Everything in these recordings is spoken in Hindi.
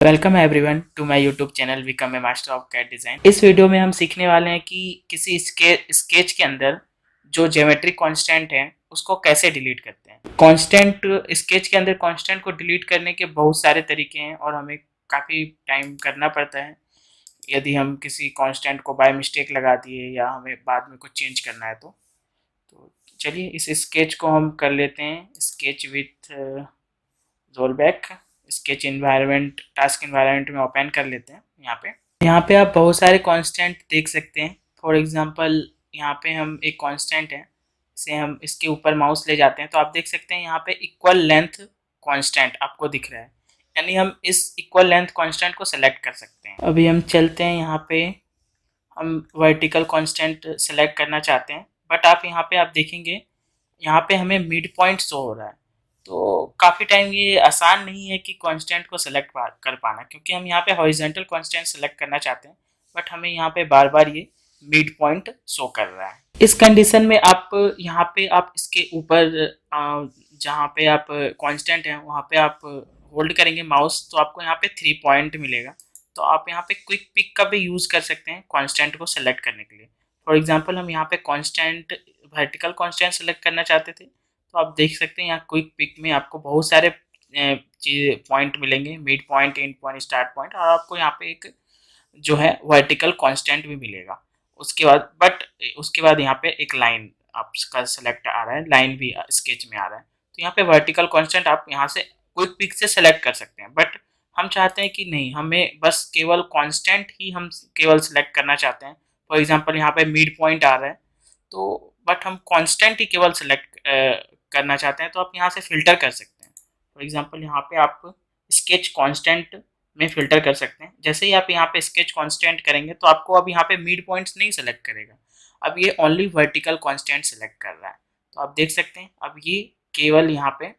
Welcome everyone to my YouTube channel become a master of CAD design. इस वीडियो में हम सीखने वाले हैं कि किसी स्केच के अंदर जो ज्योमेट्रिक कांस्टेंट है उसको कैसे डिलीट करते हैं। कांस्टेंट स्केच के अंदर कांस्टेंट को डिलीट करने के बहुत सारे तरीके हैं और हमें काफ़ी टाइम करना पड़ता है यदि हम किसी कांस्टेंट को बाय मिस्टेक लगा दिए या हमें बाद में कुछ चेंज करना है तो चलिए इस स्केच को हम कर लेते हैं। Sketch with roll back sketch environment task environment में ओपन कर लेते हैं। यहाँ पे आप बहुत सारे कांस्टेंट देख सकते हैं। फॉर एग्जांपल यहाँ पे हम एक कांस्टेंट है, इसे हम इसके ऊपर माउस ले जाते हैं तो आप देख सकते हैं यहाँ पे इक्वल लेंथ कांस्टेंट आपको दिख रहा है, यानी हम इस इक्वल लेंथ कांस्टेंट को सेलेक्ट कर सकते हैं। अभी हम चलते हैं, यहाँ पे हम वर्टिकल कांस्टेंट सेलेक्ट करना चाहते हैं बट आप देखेंगे यहाँ पे हमें मिड पॉइंट शो हो रहा है। तो काफ़ी टाइम ये आसान नहीं है कि कांस्टेंट को सेलेक्ट कर पाना, क्योंकि हम यहाँ पे हॉरिजॉन्टल कांस्टेंट सेलेक्ट करना चाहते हैं बट हमें यहाँ पे बार बार ये मिड पॉइंट शो कर रहा है। इस कंडीशन में आप यहाँ पे आप इसके ऊपर जहाँ पे आप कांस्टेंट है वहाँ पे आप होल्ड करेंगे माउस तो आपको यहाँ पे 3 पॉइंट मिलेगा। तो आप यहाँ पे क्विक पिक का भी यूज़ कर सकते हैं कांस्टेंट को सेलेक्ट करने के लिए। फॉर एग्जांपल हम यहाँ पे कांस्टेंट वर्टिकल कांस्टेंट सेलेक्ट करना चाहते थे तो आप देख सकते हैं यहाँ क्विक पिक में आपको बहुत सारे पॉइंट मिलेंगे, mid point, and point, start point, और आपको यहाँ पे एक जो है वर्टिकल कांस्टेंट भी मिलेगा। उसके बाद यहाँ पे एक लाइन आपका सेलेक्ट आ रहा है, लाइन भी स्केच में आ रहा है। तो यहाँ पे वर्टिकल कांस्टेंट आप यहाँ से क्विक पिक से सेलेक्ट कर सकते हैं बट हम चाहते हैं कि नहीं, हमें बस केवल कांस्टेंट ही हम केवल सेलेक्ट करना चाहते हैं। फॉर एग्जांपल यहाँ पे मिड पॉइंट आ रहा है तो बट हम कांस्टेंट ही केवल सेलेक्ट करना चाहते हैं तो आप यहाँ से फिल्टर कर सकते हैं। फॉर एग्जांपल यहाँ पे आप स्केच कांस्टेंट में फिल्टर कर सकते हैं। जैसे ही आप यहाँ पे स्केच कांस्टेंट करेंगे तो आपको अब यहाँ पे मिड पॉइंट्स नहीं सेलेक्ट करेगा, अब ये ओनली वर्टिकल कांस्टेंट सेलेक्ट कर रहा है। तो आप देख सकते हैं अब ये केवल यहाँ पे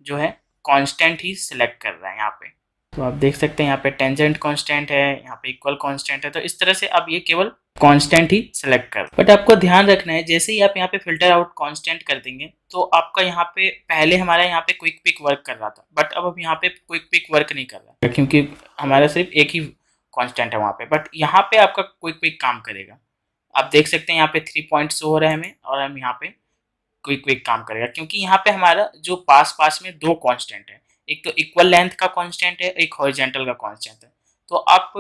जो है कांस्टेंट ही सिलेक्ट कर रहा है यहाँ पे। तो आप देख सकते हैं यहाँ पे टेंजेंट कांस्टेंट है, यहाँ पे इक्वल कांस्टेंट है। तो इस तरह से अब ये केवल कांस्टेंट ही सेलेक्ट कर, बट आपको ध्यान रखना है जैसे ही आप यहाँ पे फिल्टर आउट कांस्टेंट कर देंगे तो आपका यहाँ पे पहले हमारा यहाँ पे क्विक पिक वर्क कर रहा था बट अब यहाँ पे क्विक पिक वर्क नहीं कर रहा है क्योंकि हमारा सिर्फ एक ही कांस्टेंट है वहाँ पे, बट यहाँ पे आपका क्विक पिक काम करेगा। आप देख सकते हैं यहाँ पे 3 पॉइंट्स हो रहे हैं हमें और हम यहाँ पे क्विक काम करेगा क्योंकि यहाँ पे हमारा जो पास में 2 कांस्टेंट है, एक तो इक्वल लेंथ का कांस्टेंट है, एक हॉरिजॉन्टल का कांस्टेंट है। तो आप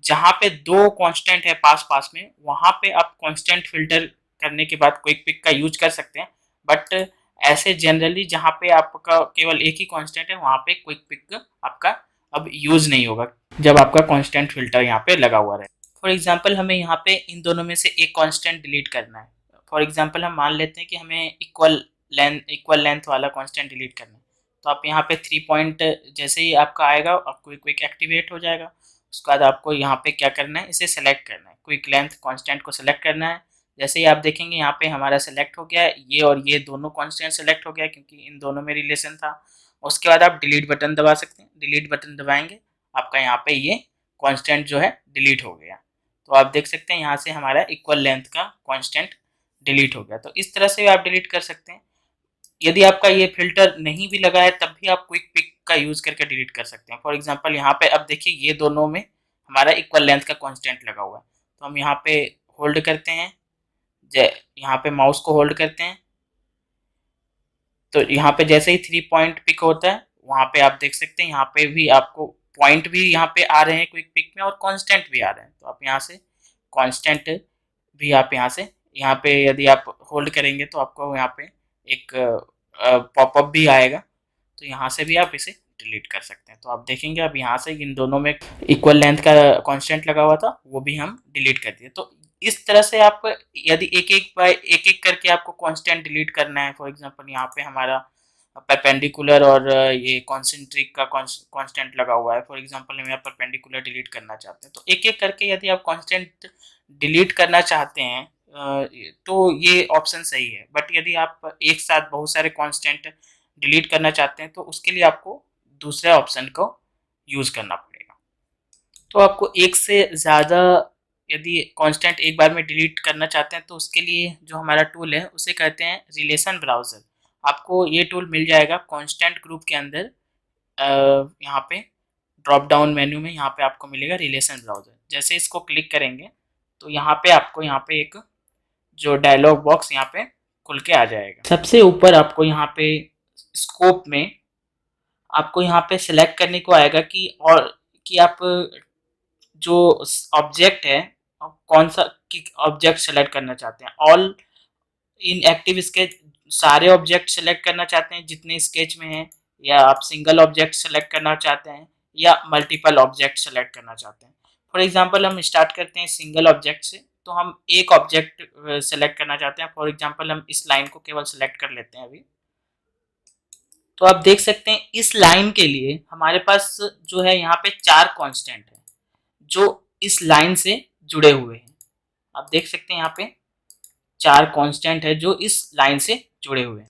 जहाँ पे 2 कांस्टेंट है पास में वहाँ पे आप कांस्टेंट फिल्टर करने के बाद क्विक पिक का यूज कर सकते हैं बट ऐसे जनरली जहाँ पे आपका केवल एक ही कांस्टेंट है वहाँ पे क्विक पिक आपका अब यूज नहीं होगा जब आपका कांस्टेंट फिल्टर यहाँ पे लगा हुआ रहे। फॉर एग्जांपल हमें यहाँ पे इन दोनों में से एक कांस्टेंट डिलीट करना है। फॉर एग्जांपल हम मान लेते हैं कि हमें इक्वल लेंथ वाला कांस्टेंट डिलीट करना है। तो आप यहाँ पे 3 पॉइंट जैसे ही आपका आएगा आपको क्विक एक्टिवेट हो जाएगा। उसके बाद आपको यहाँ पे क्या करना है, इसे सेलेक्ट करना है, क्विक लेंथ कांस्टेंट को सेलेक्ट करना है। जैसे ही आप देखेंगे यहाँ पे हमारा सेलेक्ट हो गया है, ये और ये दोनों कांस्टेंट सेलेक्ट हो गया क्योंकि इन दोनों में रिलेशन था। उसके बाद आप डिलीट बटन दबा सकते हैं, डिलीट बटन दबाएंगे आपका यहाँ पे ये कांस्टेंट जो है डिलीट हो गया। तो आप देख सकते हैं यहाँ से हमारा इक्वल लेंथ का कांस्टेंट डिलीट हो गया। तो इस तरह से आप डिलीट कर सकते हैं। यदि आपका ये फिल्टर नहीं भी लगा है तब भी आप क्विक पिक का यूज करके डिलीट कर सकते हैं। फॉर एग्जांपल यहाँ पे अब देखिए ये दोनों में हमारा इक्वल लेंथ का कांस्टेंट लगा हुआ है। तो हम यहाँ पे होल्ड करते हैं, यहाँ पे माउस को होल्ड करते हैं तो यहाँ पे जैसे ही 3 पॉइंट पिक होता है वहाँ पे आप देख सकते हैं यहाँ पे भी आपको पॉइंट भी यहाँ पे आ रहे हैं क्विक पिक में और कांस्टेंट भी आ रहे हैं। तो आप यहाँ से कांस्टेंट भी आप यहाँ पे यदि आप होल्ड करेंगे तो आपको यहाँ पे एक पॉपअप भी आएगा। तो यहाँ से भी आप इसे डिलीट कर सकते हैं। तो आप देखेंगे अब यहाँ से इन दोनों में इक्वल लेंथ का कांस्टेंट लगा हुआ था वो भी हम डिलीट कर दिए। तो इस तरह से आप यदि एक एक करके आपको कांस्टेंट डिलीट करना है, फॉर एग्जांपल यहाँ पे हमारा परपेंडिकुलर और ये कॉन्सेंट्रिक का कांस्टेंट लगा हुआ है। फॉर एग्जांपल हम यहाँ परपेंडिकुलर डिलीट करना चाहते हैं तो एक एक करके यदि आप कांस्टेंट डिलीट करना चाहते हैं तो ये ऑप्शन सही है। बट यदि आप एक साथ बहुत सारे कांस्टेंट डिलीट करना चाहते हैं तो उसके लिए आपको दूसरे ऑप्शन को यूज़ करना पड़ेगा। तो आपको एक से ज़्यादा यदि कांस्टेंट एक बार में डिलीट करना चाहते हैं तो उसके लिए जो हमारा टूल है उसे कहते हैं रिलेशन ब्राउज़र। आपको ये टूल मिल जाएगा कांस्टेंट ग्रुप के अंदर यहाँ पे ड्रॉप डाउन मेन्यू में यहाँ पे आपको मिलेगा रिलेशन ब्राउज़र। जैसे इसको क्लिक करेंगे तो यहाँ पे आपको यहाँ पे एक जो डायलॉग बॉक्स यहाँ पे खुल के आ जाएगा। सबसे ऊपर आपको यहाँ पे स्कोप में आपको यहाँ पे सिलेक्ट करने को आएगा कि आप जो ऑब्जेक्ट है कौन सा ऑब्जेक्ट सेलेक्ट करना चाहते हैं। ऑल इन एक्टिव स्केच सारे ऑब्जेक्ट सेलेक्ट करना चाहते हैं जितने स्केच में हैं, या आप सिंगल ऑब्जेक्ट सेलेक्ट करना चाहते हैं, या मल्टीपल ऑब्जेक्ट सेलेक्ट करना चाहते हैं। फॉर एग्जांपल हम स्टार्ट करते हैं सिंगल ऑब्जेक्ट से, तो हम एक ऑब्जेक्ट सेलेक्ट करना चाहते हैं। फॉर एग्जांपल हम इस लाइन को केवल सेलेक्ट कर लेते हैं अभी। तो आप देख सकते हैं इस लाइन के लिए हमारे पास जो है यहाँ पे 4 कांस्टेंट है जो इस लाइन से जुड़े हुए हैं। आप देख सकते हैं यहाँ पे 4 कांस्टेंट है जो इस लाइन से जुड़े हुए हैं।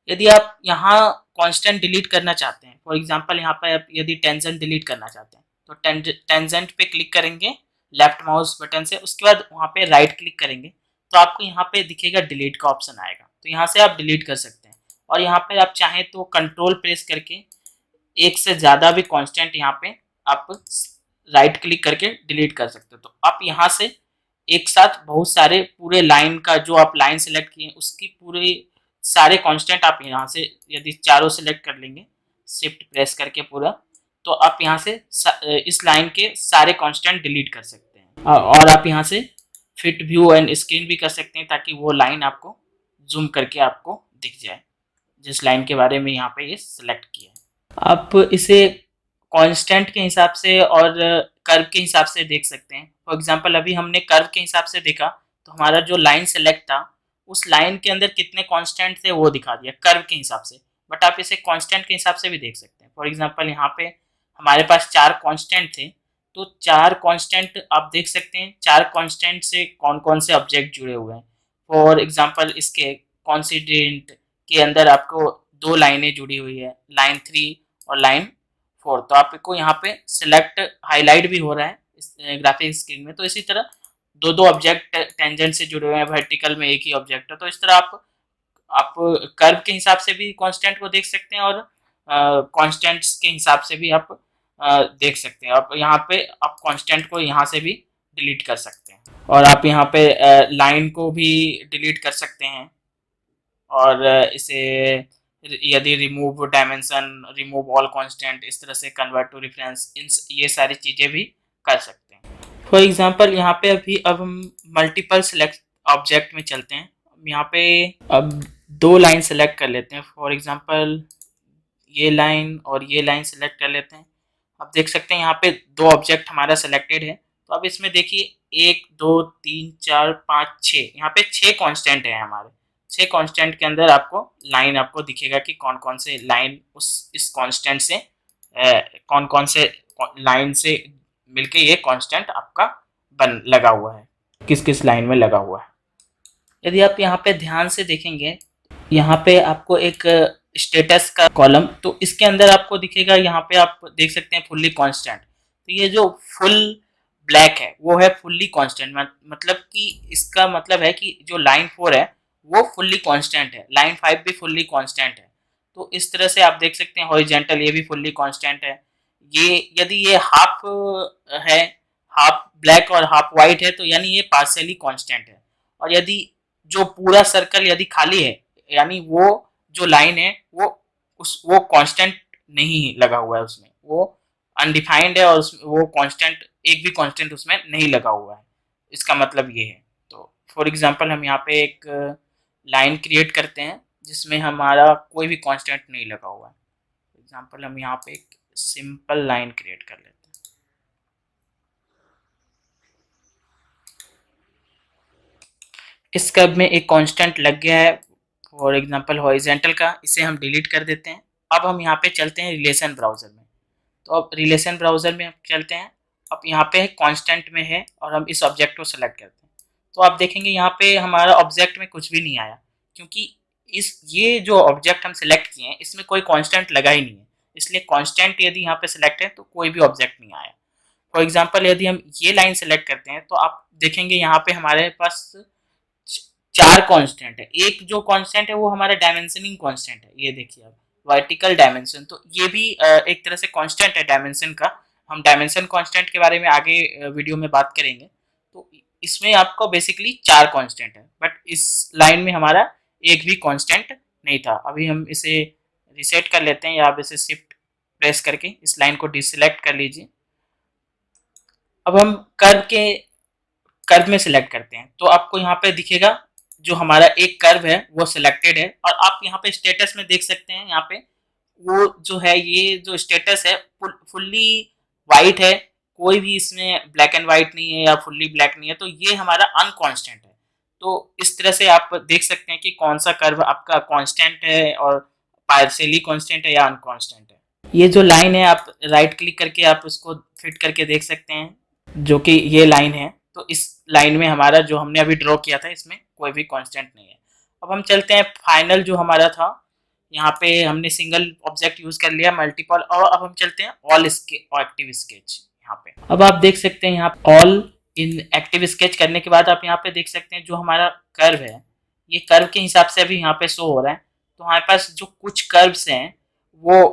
यदि आप यहाँ कांस्टेंट डिलीट करना चाहते हैं, फॉर एग्जांपल यहाँ पर आप यदि टेंजेंट डिलीट करना चाहते हैं तो टेंजेंट पे क्लिक करेंगे लेफ्ट माउस बटन से, उसके बाद वहाँ पे राइट क्लिक करेंगे तो आपको यहाँ पे दिखेगा डिलीट का ऑप्शन आएगा, तो यहाँ से आप डिलीट कर सकते हैं। और यहाँ पे आप चाहें तो कंट्रोल प्रेस करके एक से ज़्यादा भी कांस्टेंट यहाँ पे आप राइट क्लिक करके डिलीट कर सकते हो। तो आप यहाँ से एक साथ बहुत सारे पूरे लाइन का जो आप लाइन सेलेक्ट किए उसकी पूरे सारे कांस्टेंट आप यहाँ से यदि चारों सेलेक्ट कर लेंगे शिफ्ट प्रेस करके पूरा, तो आप यहाँ से इस लाइन के सारे कांस्टेंट डिलीट कर सकते हैं। और आप यहाँ से फिट व्यू एंड स्क्रीन भी कर सकते हैं ताकि वो लाइन आपको जूम करके आपको दिख जाए जिस लाइन के बारे में यहाँ पे ये सिलेक्ट किया है। आप इसे कांस्टेंट के हिसाब से और कर्व के हिसाब से देख सकते हैं। फॉर एग्जांपल अभी हमने कर्व के हिसाब से देखा तो हमारा जो लाइन सेलेक्ट था उस लाइन के अंदर कितने कांस्टेंट थे वो दिखा दिया कर्व के हिसाब से, बट आप इसे कांस्टेंट के हिसाब से भी देख सकते हैं। फॉर एग्जांपल यहाँ पे हमारे पास 4 कांस्टेंट थे, तो 4 कांस्टेंट आप देख सकते हैं 4 कांस्टेंट से कौन कौन से ऑब्जेक्ट जुड़े हुए हैं। फॉर एग्जांपल इसके कॉन्सिडेंट के अंदर आपको 2 लाइनें जुड़ी हुई है, लाइन 3 और लाइन 4, तो आपको यहाँ पे सिलेक्ट हाईलाइट भी हो रहा है इस ग्राफिक स्क्रीन में। तो इसी तरह दो ऑब्जेक्ट टेंजेंट से जुड़े हुए हैं, वर्टिकल में एक ही ऑब्जेक्ट है, तो इस तरह आप कर्व के हिसाब से भी कांस्टेंट को देख सकते हैं और कांस्टेंट्स के हिसाब से भी आप देख सकते हैं। आप यहाँ पे आप कांस्टेंट को यहाँ से भी डिलीट कर सकते हैं और आप यहाँ पे लाइन को भी डिलीट कर सकते हैं और इसे यदि remove dimension, remove all constant, इस तरह से कन्वर्ट टू रेफरेंस, ये सारी चीज़ें भी कर सकते हैं। फॉर एग्जांपल यहाँ पे अब हम मल्टीपल सेलेक्ट ऑब्जेक्ट में चलते हैं। यहाँ पे अब 2 लाइन सेलेक्ट कर लेते हैं। फॉर एग्जांपल ये लाइन और ये लाइन सेलेक्ट कर लेते हैं। आप देख सकते हैं यहाँ पे 2 ऑब्जेक्ट हमारा सेलेक्टेड है। तो अब इसमें देखिए 1 2 3 4 5 6, यहाँ पे 6 कांस्टेंट है हमारे। 6 कांस्टेंट के अंदर आपको लाइन आपको दिखेगा कि कौन कौन से लाइन इस कांस्टेंट से कौन कौन से लाइन से मिलके ये कांस्टेंट आपका लगा हुआ है, किस किस लाइन में लगा हुआ है। यदि आप यहाँ पे ध्यान से देखेंगे यहाँ पे आपको एक स्टेटस का कॉलम, तो इसके अंदर आपको दिखेगा, यहाँ पे आप देख सकते हैं फुल्ली कांस्टेंट। तो ये जो फुल ब्लैक है वो है फुल्ली कांस्टेंट, मतलब कि इसका मतलब है कि जो लाइन 4 है वो फुल्ली कांस्टेंट है, लाइन 5 भी फुल्ली कांस्टेंट है। तो इस तरह से आप देख सकते हैं हॉरिजॉन्टल ये भी फुल्ली कांस्टेंट है। ये यदि ये हाफ है, हाफ ब्लैक और हाफ वाइट है, तो यानी ये पार्शियली कांस्टेंट है। और यदि जो पूरा सर्कल यदि खाली है, यानी वो जो लाइन है वो कांस्टेंट नहीं लगा हुआ है उसमें, वो अनडिफाइंड है और वो कांस्टेंट एक भी कांस्टेंट उसमें नहीं लगा हुआ है, इसका मतलब ये है। तो फॉर एग्जांपल हम यहाँ पे एक लाइन क्रिएट करते हैं जिसमें हमारा कोई भी कांस्टेंट नहीं लगा हुआ है। फॉर एग्जांपल हम यहाँ पे एक सिंपल लाइन क्रिएट कर लेते हैं। इस कर्व में एक कांस्टेंट लग गया है, फॉर एग्जांपल हॉरिजॉन्टल का, इसे हम डिलीट कर देते हैं। अब हम यहाँ पे चलते हैं रिलेशन ब्राउज़र में। तो अब रिलेशन ब्राउज़र में हम चलते हैं। अब यहाँ पे कांस्टेंट में है और हम इस ऑब्जेक्ट को सेलेक्ट करते हैं। तो आप देखेंगे यहाँ पे हमारा ऑब्जेक्ट में कुछ भी नहीं आया, क्योंकि ये जो ऑब्जेक्ट हम सेलेक्ट किए हैं इसमें कोई कांस्टेंट लगा ही नहीं है, इसलिए कांस्टेंट यदि यहाँ पे सेलेक्ट है तो कोई भी ऑब्जेक्ट नहीं आया। फॉर एग्जांपल यदि हम ये लाइन सेलेक्ट करते हैं तो आप देखेंगे यहाँ पे हमारे पास 4 कांस्टेंट है। एक जो कांस्टेंट है वो हमारा डायमेंशनिंग कांस्टेंट है, ये देखिए आप वर्टिकल डायमेंशन, तो ये भी एक तरह से कांस्टेंट है डायमेंशन का, हम डायमेंशन कांस्टेंट के बारे में आगे वीडियो में बात करेंगे। तो इसमें आपको बेसिकली 4 कांस्टेंट है, बट इस लाइन में हमारा एक भी कांस्टेंट नहीं था। अभी हम इसे रीसेट कर लेते हैं, या आप इसे शिफ्ट प्रेस करके इस लाइन को डिसेलेक्ट कर लीजिए। अब हम कर्व में सिलेक्ट करते हैं, तो आपको यहाँ पे दिखेगा जो हमारा एक कर्व है वो सिलेक्टेड है, और आप यहाँ पे स्टेटस में देख सकते हैं, यहाँ पे वो जो है, ये जो स्टेटस है फुल्ली वाइट है, कोई भी इसमें ब्लैक एंड वाइट नहीं है या फुल्ली ब्लैक नहीं है, तो ये हमारा अनकॉन्स्टेंट है। तो इस तरह से आप देख सकते हैं कि कौन सा कर्व आपका कांस्टेंट है और पार्शियली कांस्टेंट है या अनकॉन्स्टेंट है। ये जो लाइन है, आप राइट क्लिक करके आप उसको फिट करके देख सकते हैं, जो कि ये लाइन है। तो इस लाइन में हमारा जो हमने अभी ड्रॉ किया था, इसमें कोई भी कांस्टेंट नहीं है। अब हम चलते हैं फाइनल जो हमारा था, यहाँ पे हमने सिंगल ऑब्जेक्ट यूज कर लिया, मल्टीपल, और अब हम चलते हैं ऑल एक्टिव स्केच। यहाँ पे अब आप देख सकते हैं, यहाँ ऑल इन एक्टिव स्केच करने के बाद आप यहाँ पे देख सकते हैं जो हमारा कर्व है, ये कर्व के हिसाब से अभी यहाँ पे शो हो रहा है। तो हमारे पास जो कुछ कर्व्स हैं वो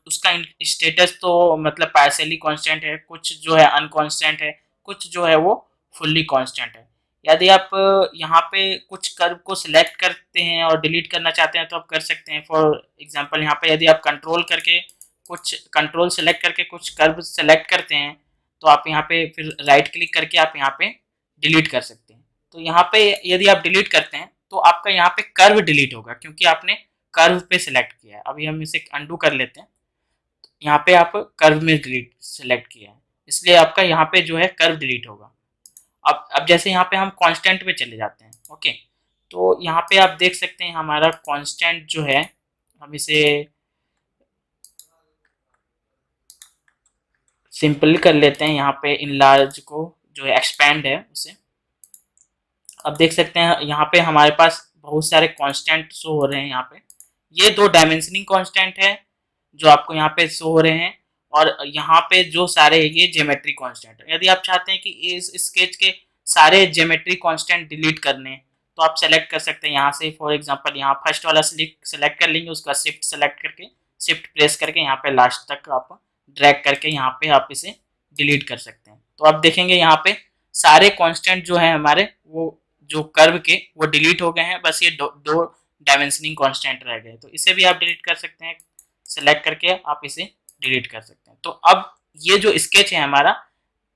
उसका स्टेटस तो मतलब पार्शियली कांस्टेंट है, कुछ जो है अनकांस्टेंट है, कुछ जो है वो फुल्ली कांस्टेंट है। यदि आप यहाँ पे कुछ कर्व को सिलेक्ट करते हैं और डिलीट करना चाहते हैं तो आप कर सकते हैं। फॉर एग्जांपल यहाँ पे यदि आप कंट्रोल सेलेक्ट करके कुछ कर्व सेलेक्ट करते हैं, तो आप यहाँ पे फिर राइट क्लिक करके आप यहाँ पे डिलीट कर सकते हैं। तो यहाँ पे यदि आप डिलीट करते हैं तो आपका यहाँ पे कर्व डिलीट होगा, क्योंकि आपने कर्व पे सिलेक्ट किया है। अभी हम इसे अंडू कर लेते हैं। यहाँ पे आप कर्व में डिलीट सिलेक्ट किया है, इसलिए आपका यहाँ पे जो है कर्व डिलीट होगा। अब जैसे यहाँ पे हम कांस्टेंट पे चले जाते हैं, ओके, तो यहाँ पे आप देख सकते हैं हमारा कांस्टेंट जो है, हम इसे सिंपल कर लेते हैं। यहाँ पे इनलार्ज को जो है एक्सपैंड है उसे। अब देख सकते हैं यहाँ पे हमारे पास बहुत सारे कांस्टेंट शो हो रहे हैं। यहाँ पे ये 2 डायमेंशनिंग कांस्टेंट है जो आपको यहाँ पे शो हो रहे हैं, और यहाँ पे जो सारे ये ज्योमेट्री कांस्टेंट है। यदि आप चाहते हैं कि इस स्केच के सारे ज्योमेट्री कांस्टेंट डिलीट करने, तो आप सेलेक्ट कर सकते हैं यहाँ से। फॉर एग्जांपल यहाँ फर्स्ट वाला सेलेक्ट कर लेंगे, उसका शिफ्ट सेलेक्ट करके शिफ्ट प्रेस करके यहाँ पे लास्ट तक आप ड्रैग करके यहाँ पे आप इसे डिलीट कर सकते हैं। तो आप देखेंगे यहाँ पे सारे कांस्टेंट जो है हमारे, वो जो कर्व के वो डिलीट हो गए हैं, बस ये दो डायमेंशनिंग कांस्टेंट रह गए। तो इसे भी आप डिलीट कर सकते हैं, सेलेक्ट करके आप इसे डिलीट कर सकते हैं। तो अब ये जो स्केच है हमारा,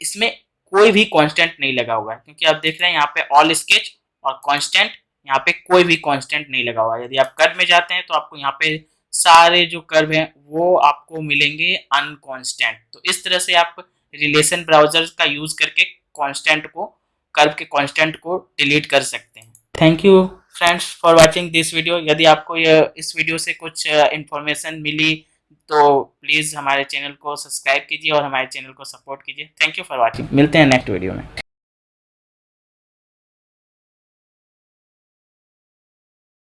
इसमें कोई भी कांस्टेंट नहीं लगा हुआ है, क्योंकि आप देख रहे हैं यहाँ पे ऑल स्केच और कांस्टेंट, यहाँ पे कोई भी कांस्टेंट नहीं लगा हुआ है। यदि आप कर्व में जाते हैं तो आपको यहाँ पे सारे जो कर्व हैं वो आपको मिलेंगे अनकॉन्स्टेंट। तो इस तरह से आप रिलेशन ब्राउजर का यूज करके कांस्टेंट को, कर्व के कांस्टेंट को डिलीट कर सकते हैं। Thank you friends for watching this video. यदि आपको इस वीडियो से कुछ इंफॉर्मेशन मिली तो प्लीज़ हमारे चैनल को सब्सक्राइब कीजिए और हमारे चैनल को सपोर्ट कीजिए। Thank you for watching. मिलते हैं नेक्स्ट वीडियो में।